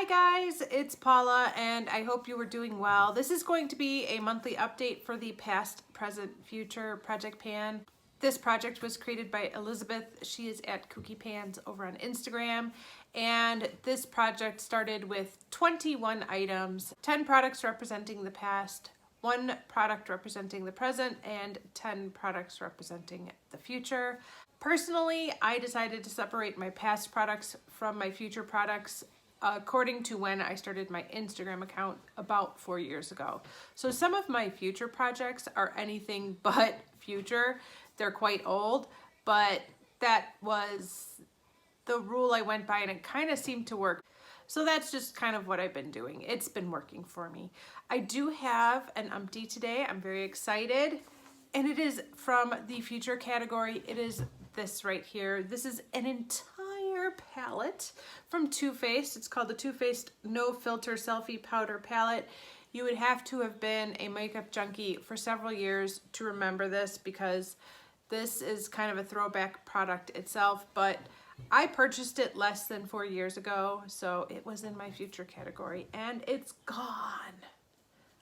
Hi guys, it's Paula and I hope you are doing well. This is going to be a monthly update for the past, present, future Project Pan. This project was created by Elizabeth. She is at Kooky Pans over on Instagram. And this project started with 21 items, 10 products representing the past, 1 product representing the present, and 10 products representing the future. Personally, I decided to separate my past products from my future products according to when I started my Instagram account about 4 years ago. So some of my future projects are anything but future. They're quite old, but that was the rule I went by and it kind of seemed to work. So that's just kind of what I've been doing. It's been working for me. I do have an empty today. I'm very excited. And it is from the future category. It is this right here. This is an entire palette from Too Faced. It's called the Too Faced No Filter Selfie Powder Palette. You would have to have been a makeup junkie for several years to remember this because this is kind of a throwback product itself, but I purchased it less than 4 years ago, so it was in my future category and it's gone.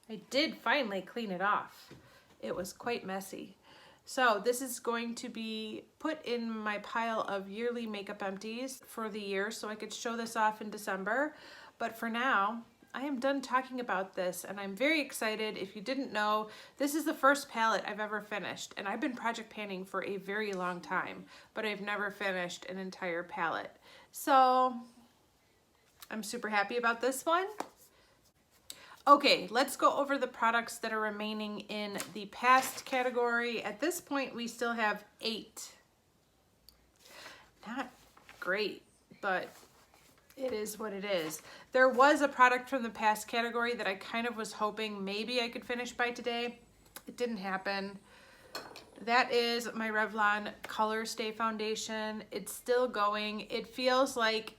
I did finally clean it off. It was quite messy. So this is going to be put in my pile of yearly makeup empties for the year so I could show this off in December. But for now, I am done talking about this and I'm very excited. If you didn't know, this is the first palette I've ever finished and I've been project panning for a very long time, but I've never finished an entire palette. So I'm super happy about this one. Okay, let's go over the products that are remaining in the past category. At this point, we still have 8. Not great, but it is what it is. There was a product from the past category that I kind of was hoping maybe I could finish by today. It didn't happen. That is my Revlon Color Stay Foundation. It's still going. It feels like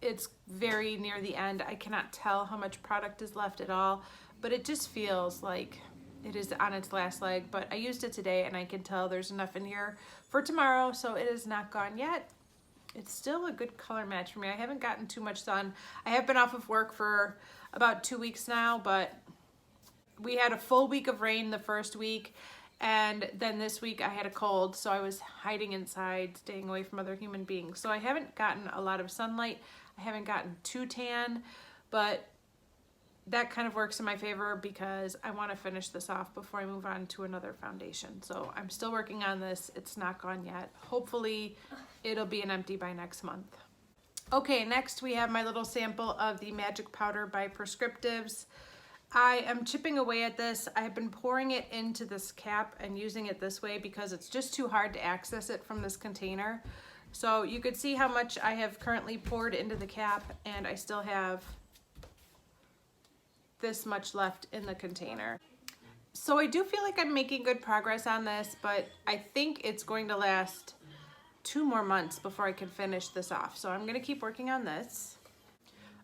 it's very near the end. I cannot tell how much product is left at all, but it just feels like it is on its last leg. But I used it today and I can tell there's enough in here for tomorrow, so it is not gone yet. It's still a good color match for me. I haven't gotten too much sun. I have been off of work for about 2 weeks now, but we had a full week of rain the first week, and then this week I had a cold, so I was hiding inside, staying away from other human beings. So I haven't gotten a lot of sunlight. I haven't gotten too tan, but that kind of works in my favor because I want to finish this off before I move on to another foundation. So I'm still working on this. It's not gone yet. Hopefully it'll be an empty by next month. Okay, next we have my little sample of the Magic Powder by Prescriptives. I am chipping away at this. I have been pouring it into this cap and using it this way because it's just too hard to access it from this container. So you could see how much I have currently poured into the cap, and I still have this much left in the container. So I do feel like I'm making good progress on this, but I think it's going to last 2 more months before I can finish this off. So I'm gonna keep working on this.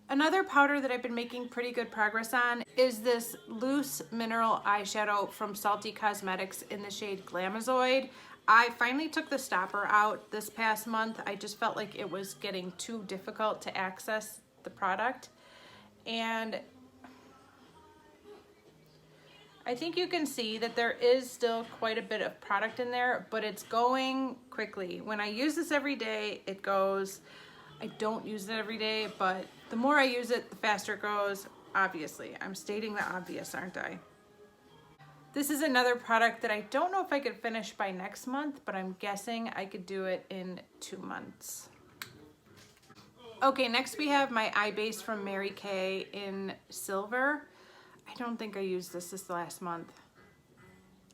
Another powder that I've been making pretty good progress on is this loose mineral eyeshadow from Salty Cosmetics in the shade Glamazoid. I finally took the stopper out this past month. I just felt like it was getting too difficult to access the product. And I think you can see that there is still quite a bit of product in there, but it's going quickly. When I use this every day, it goes. I don't use it every day, but the more I use it, the faster it goes. Obviously, I'm stating the obvious, aren't I? This is another product that I don't know if I could finish by next month, but I'm guessing I could do it in 2 months. Okay, next we have my eye base from Mary Kay in silver. I don't think I used this last month.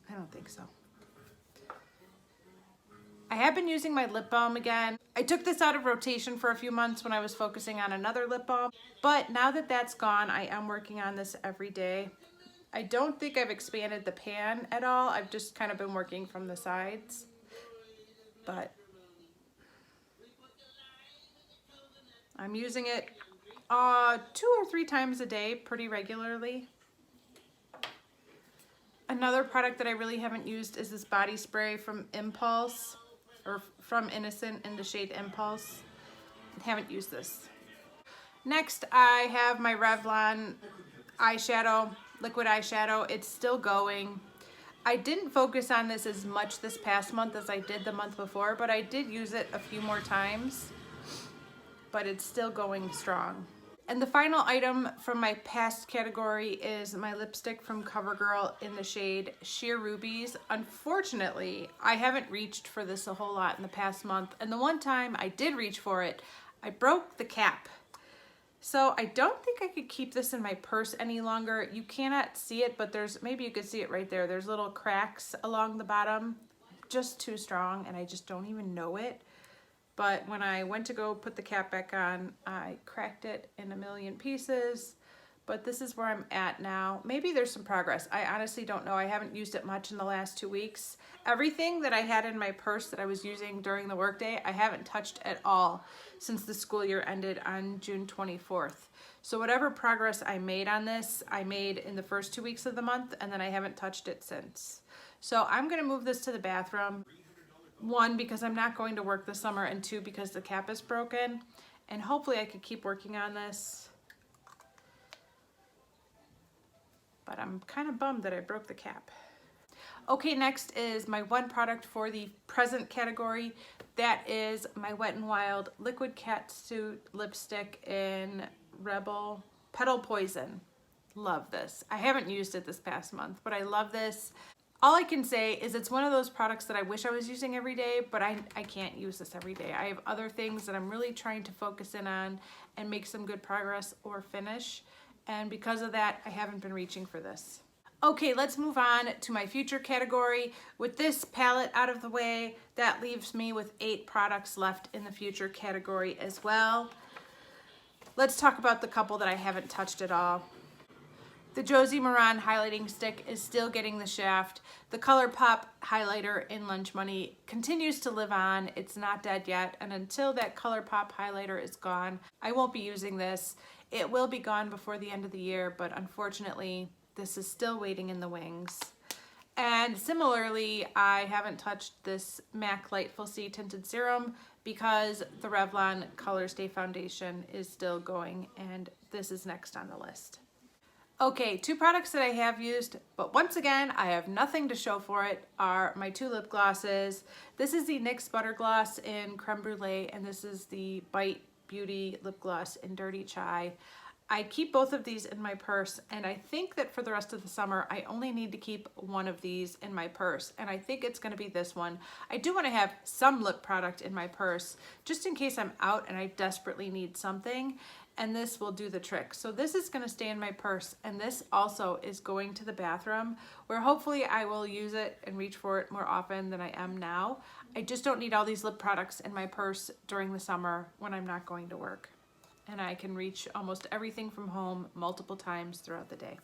I don't think so. I have been using my lip balm again. I took this out of rotation for a few months when I was focusing on another lip balm, but now that that's gone, I am working on this every day. I don't think I've expanded the pan at all. I've just kind of been working from the sides, but I'm using it 2 or 3 times a day pretty regularly. Another product that I really haven't used is this body spray from Impulse, or from Innocent in the shade Impulse. I haven't used this. Next, I have my Revlon eyeshadow, liquid eyeshadow. It's still going. I didn't focus on this as much this past month as I did the month before, but I did use it a few more times, but it's still going strong. And the final item from my past category is my lipstick from CoverGirl in the shade Sheer Rubies. Unfortunately, I haven't reached for this a whole lot in the past month, and the one time I did reach for it, I broke the cap. So I don't think I could keep this in my purse any longer. You cannot see it, but maybe you could see it right there. There's little cracks along the bottom, just too strong, and I just don't even know it. But when I went to go put the cap back on, I cracked it in a million pieces. But this is where I'm at now. Maybe there's some progress. I honestly don't know. I haven't used it much in the last 2 weeks. Everything that I had in my purse that I was using during the workday, I haven't touched at all since the school year ended on June 24th. So whatever progress I made on this, I made in the first 2 weeks of the month, and then I haven't touched it since. So I'm gonna move this to the bathroom. 1, because I'm not going to work this summer, and 2, because the cap is broken. And hopefully I could keep working on this. But I'm kind of bummed that I broke the cap. Okay, next is my one product for the present category. That is my Wet n Wild Liquid Catsuit Lipstick in Rebel Petal Poison. Love this. I haven't used it this past month, but I love this. All I can say is it's one of those products that I wish I was using every day, but I can't use this every day. I have other things that I'm really trying to focus in on and make some good progress or finish. And because of that, I haven't been reaching for this. Okay, let's move on to my future category. With this palette out of the way, that leaves me with 8 products left in the future category as well. Let's talk about the couple that I haven't touched at all. The Josie Maran highlighting stick is still getting the shaft. The ColourPop highlighter in Lunch Money continues to live on. It's not dead yet, and until that ColourPop highlighter is gone, I won't be using this. It will be gone before the end of the year, but unfortunately, this is still waiting in the wings. And similarly, I haven't touched this MAC Lightful C Tinted Serum because the Revlon Color Stay Foundation is still going, and this is next on the list. Okay, 2 products that I have used, but once again, I have nothing to show for it, are my 2 lip glosses. This is the NYX Butter Gloss in Creme Brulee, and this is the Bite Beauty Lip Gloss in Dirty Chai. I keep both of these in my purse, and I think that for the rest of the summer, I only need to keep one of these in my purse, and I think it's gonna be this one. I do wanna have some lip product in my purse, just in case I'm out and I desperately need something, and this will do the trick. So this is gonna stay in my purse, and this also is going to the bathroom, where hopefully I will use it and reach for it more often than I am now. I just don't need all these lip products in my purse during the summer when I'm not going to work. And I can reach almost everything from home multiple times throughout the day.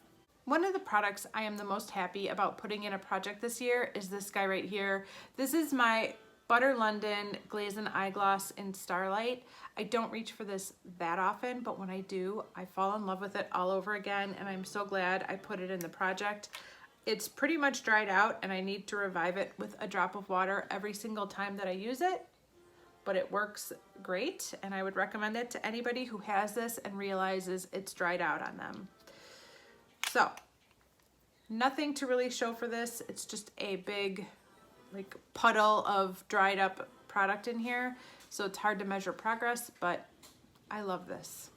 One of the products I am the most happy about putting in a project this year is this guy right here. This is my Butter London Glaze and Eye Gloss in Starlight. I don't reach for this that often, but when I do, I fall in love with it all over again, and I'm so glad I put it in the project. It's pretty much dried out, and I need to revive it with a drop of water every single time that I use it, but it works great, and I would recommend it to anybody who has this and realizes it's dried out on them. So, nothing to really show for this. It's just a big like puddle of dried up product in here, so it's hard to measure progress, but I love this.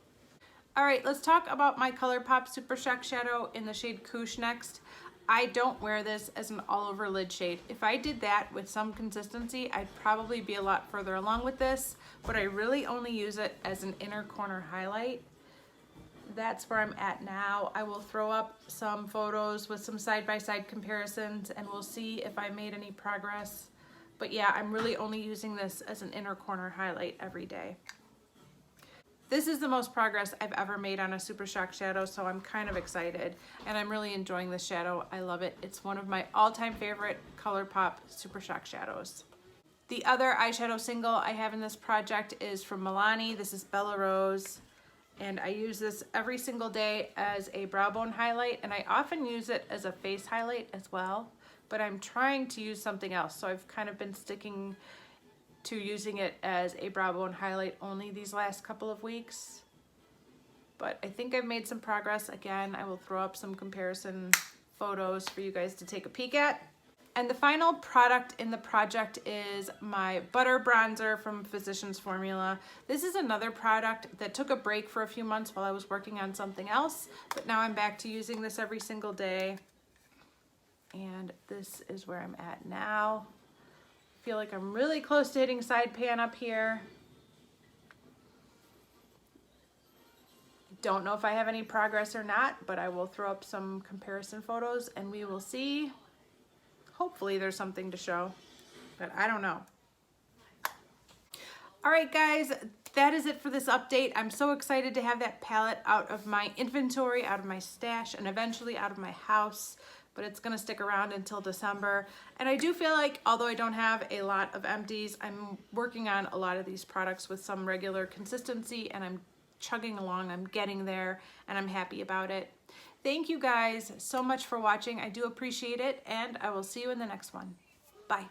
All right, let's talk about my ColourPop Super Shock Shadow in the shade Couche next. I don't wear this as an all over lid shade. If I did that with some consistency, I'd probably be a lot further along with this, but I really only use it as an inner corner highlight. That's where I'm at now. I will throw up some photos with some side-by-side comparisons, and we'll see if I made any progress. But yeah, I'm really only using this as an inner corner highlight every day. This is the most progress I've ever made on a Super Shock shadow, so I'm kind of excited, and I'm really enjoying this shadow. I love it. It's one of my all-time favorite ColourPop Super Shock shadows. The other eyeshadow single I have in this project is from Milani. This is Bella Rose. And I use this every single day as a brow bone highlight, and I often use it as a face highlight as well, but I'm trying to use something else, so I've kind of been sticking to using it as a brow bone highlight only these last couple of weeks. but I think I've made some progress. Again, I will throw up some comparison photos for you guys to take a peek at. And the final product in the project is my butter bronzer from Physicians Formula. This is another product that took a break for a few months while I was working on something else, but now I'm back to using this every single day. And this is where I'm at now. I feel like I'm really close to hitting side pan up here. Don't know if I have any progress or not, but I will throw up some comparison photos and we will see. Hopefully there's something to show, but I don't know. All right, guys, that is it for this update. I'm so excited to have that palette out of my inventory, out of my stash, and eventually out of my house, but it's gonna stick around until December. And I do feel like, although I don't have a lot of empties, I'm working on a lot of these products with some regular consistency, and I'm chugging along, I'm getting there, and I'm happy about it. Thank you guys so much for watching. I do appreciate it, and I will see you in the next one. Bye.